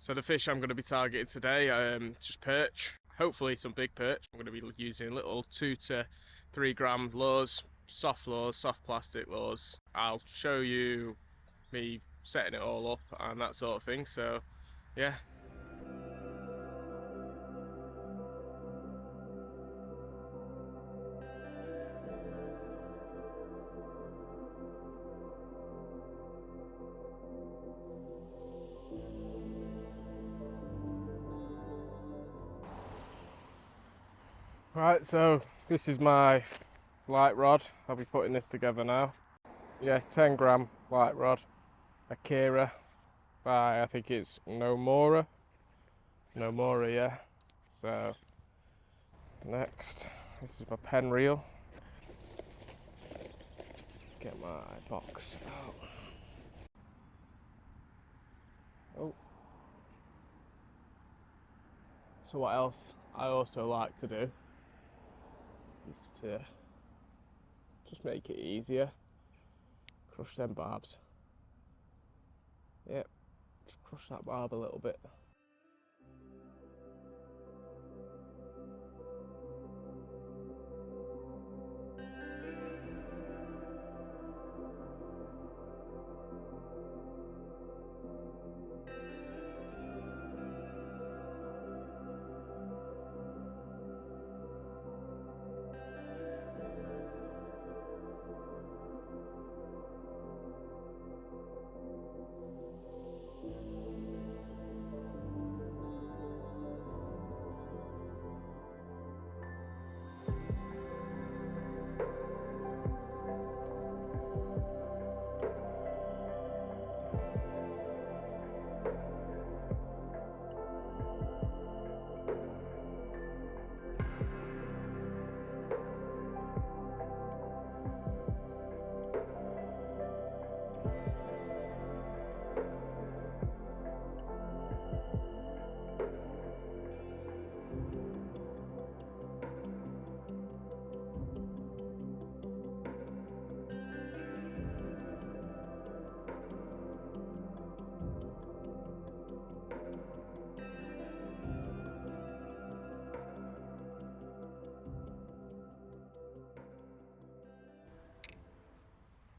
So the fish I'm going to be targeting today, just perch. Hopefully some big perch. I'm going to be using little 2 to 3 gram lures, soft plastic lures. I'll show you me setting it all up and that sort of thing. So yeah. Right, so this is my light rod. I'll be putting this together now. Yeah, 10 gram light rod, Akira by I think it's Nomura, yeah. So next, this is my pen reel. Get my box out. Oh. So what else I also like to do is to just make it easier. Crush them barbs. Yep, just crush that barb a little bit.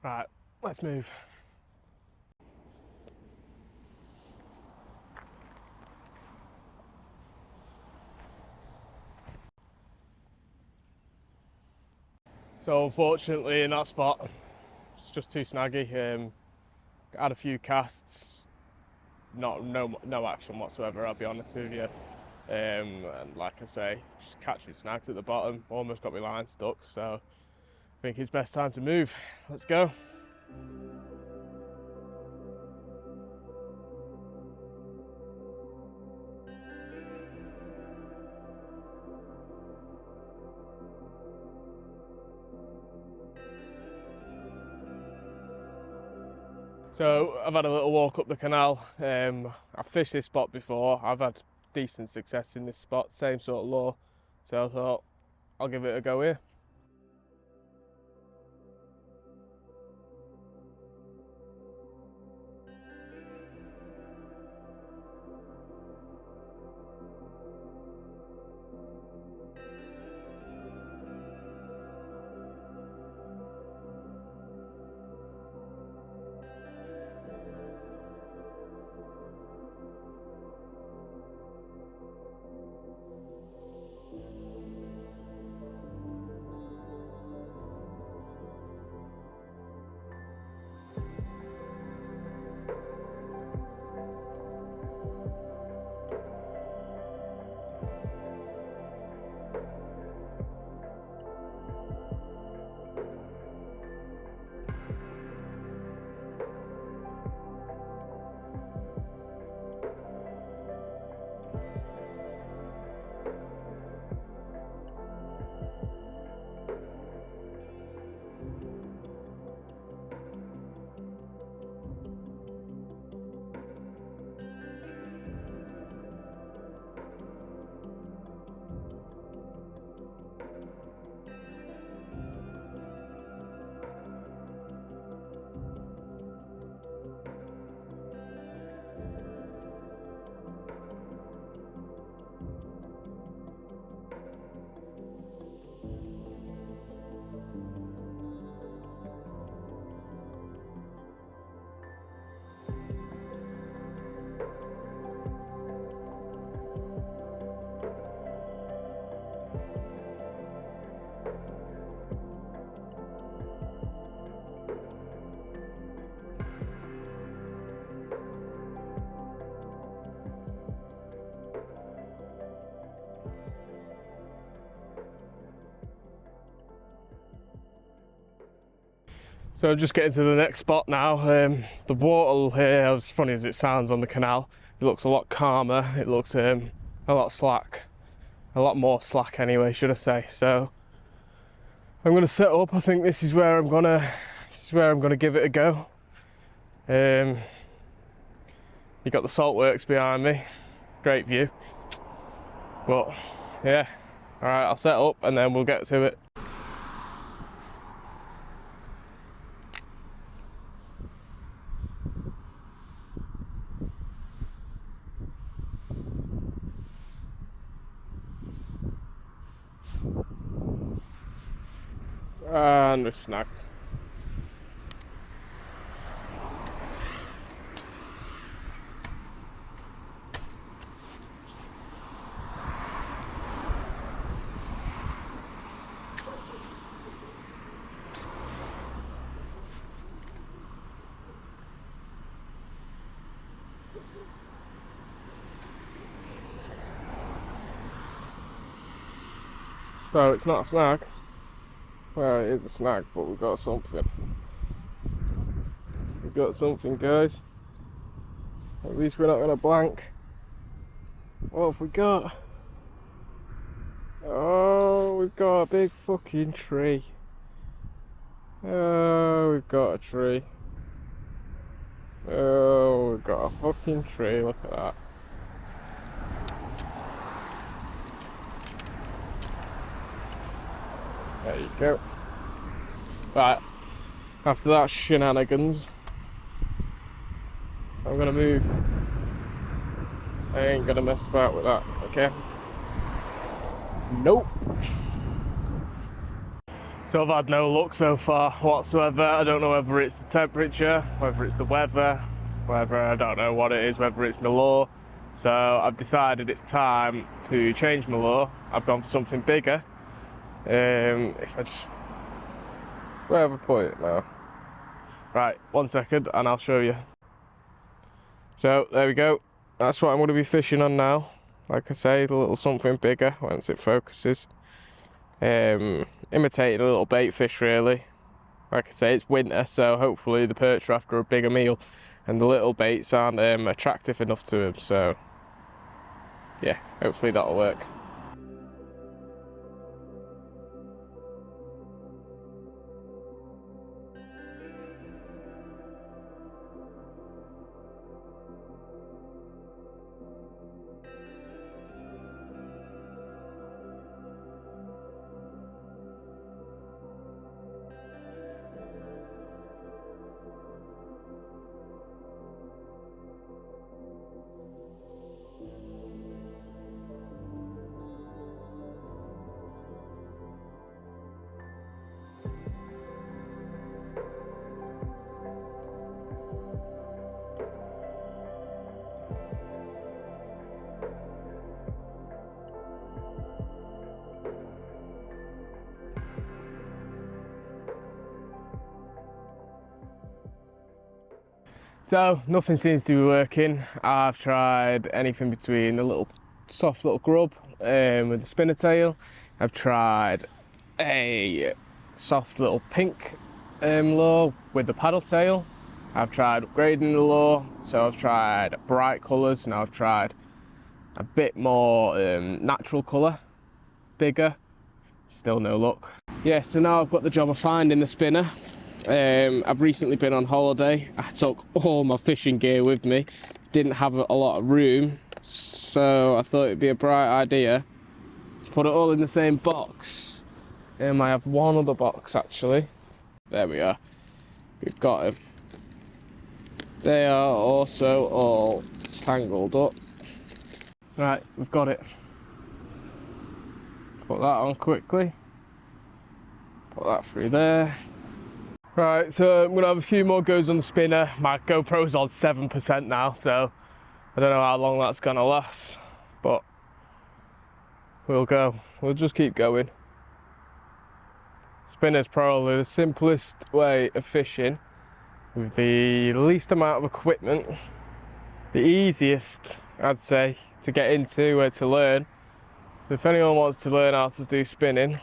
Right, let's move. So unfortunately in that spot, it's just too snaggy. Had a few casts, no action whatsoever, I'll be honest with you. And like I say, just catching snags at the bottom, almost got my line stuck, so I think it's best time to move. Let's go. So I've had a little walk up the canal. I've fished this spot before. I've had decent success in this spot, same sort of lure. So I thought I'll give it a go here. So I'm just getting to the next spot now. The water here, as funny as it sounds on the canal, it looks a lot calmer. It looks a lot slack, a lot more slack anyway, should I say. So I'm going to set up. I think this is where I'm gonna give it a go. You got the salt works behind me, great view. But yeah, all right, I'll set up and then we'll get to it. And we're snagged. So it's not a snag. Well, it is a snag, but we've got something. We've got something, guys. At least we're not going to blank. What have we got? Oh, we've got a big fucking tree. Oh, we've got a tree. Oh, we've got a fucking tree. Look at that. There you go. Right, after that shenanigans, I'm gonna move. I ain't gonna mess about with that, okay? Nope. So I've had no luck so far whatsoever. I don't know whether it's the temperature, whether it's the weather, whether I don't know what it is, whether it's my lure. So I've decided it's time to change my lure. I've gone for something bigger. If I just, where have I put it now? Right, 1 second and I'll show you. So there we go. That's what I'm going to be fishing on now. Like I say, a little something bigger once it focuses. Imitating a little bait fish really. Like I say, it's winter, so hopefully the perch are after a bigger meal and the little baits aren't attractive enough to them. So yeah, hopefully that'll work. So nothing seems to be working. I've tried anything between a little soft little grub with a spinner tail. I've tried a soft little pink lure with the paddle tail. I've tried upgrading the lure, so I've tried bright colours. Now I've tried a bit more natural colour, bigger. Still no luck. Yeah, so now I've got the job of finding the spinner. I've recently been on holiday. I took all my fishing gear with me. Didn't have a lot of room, so I thought it'd be a bright idea to put it all in the same box. I have one other box actually. There we are. We've got them. They are also all tangled up. Right, we've got it. Put that on quickly. Put that through there. Right, so I'm gonna have a few more goes on the spinner. My GoPro's on 7% now, so I don't know how long that's gonna last, but we'll go. We'll just keep going. Spinner's probably the simplest way of fishing with the least amount of equipment. The easiest, I'd say, to get into, to learn. So if anyone wants to learn how to do spinning,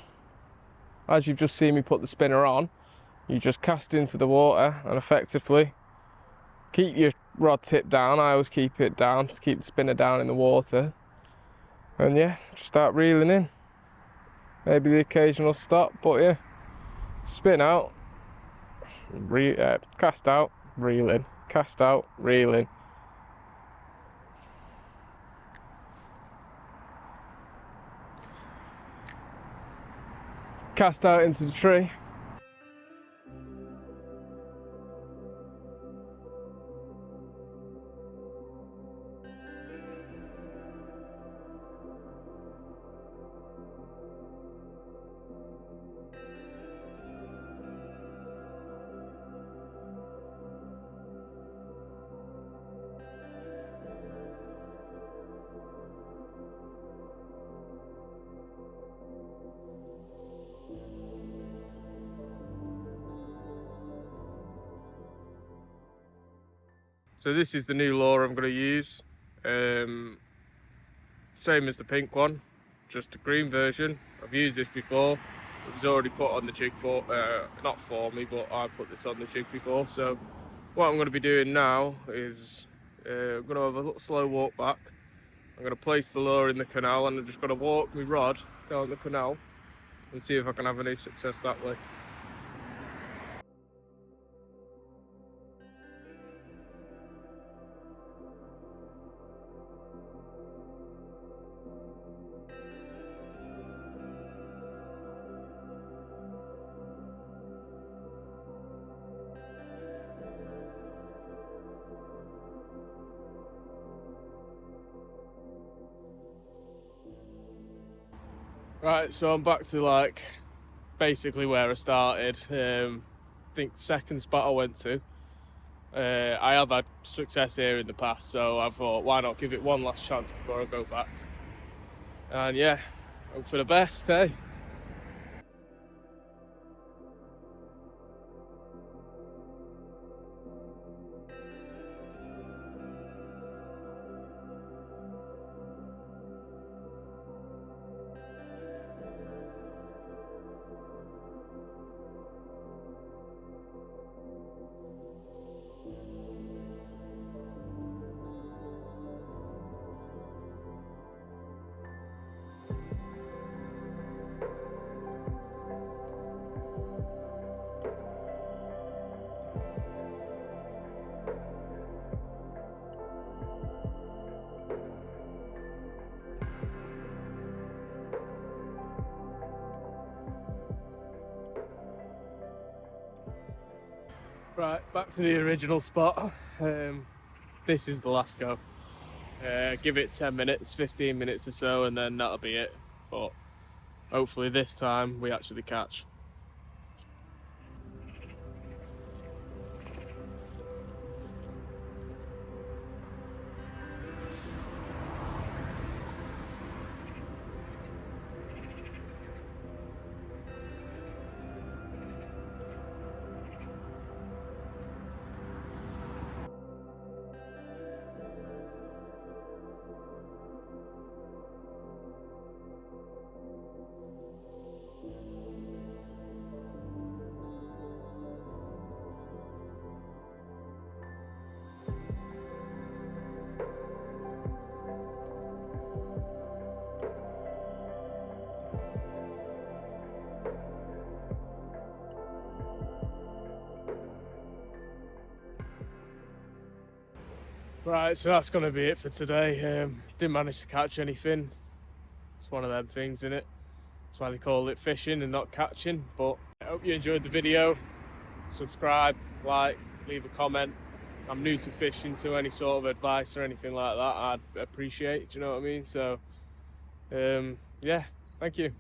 as you've just seen me put the spinner on, you just cast into the water and effectively keep your rod tip down. I always keep it down to keep the spinner down in the water. And yeah, just start reeling in. Maybe the occasional stop, but yeah, spin out, cast out, reel in, cast out, reel in. Cast out into the tree. So this is the new lure I'm going to use. Same as the pink one, just a green version. I've used this before. It was already put on the jig for, not for me, but I put this on the jig before. So what I'm going to be doing now is I'm going to have a little slow walk back. I'm going to place the lure in the canal and I'm just going to walk my rod down the canal and see if I can have any success that way. Right, so I'm back to like basically where I started. I think the second spot I went to. I have had success here in the past, so I thought, why not give it one last chance before I go back? And yeah, hope for the best, eh? Right, back to the original spot. This is the last go. Give it 10 minutes, 15 minutes or so, and then that'll be it. But hopefully this time we actually catch. Right, so that's going to be it for today. Didn't manage to catch anything. It's one of them things, innit? That's why they call it fishing and not catching. But I hope you enjoyed the video. Subscribe, like, leave a comment. I'm new to fishing, so any sort of advice or anything like that I'd appreciate, do you know what I mean? So yeah, thank you.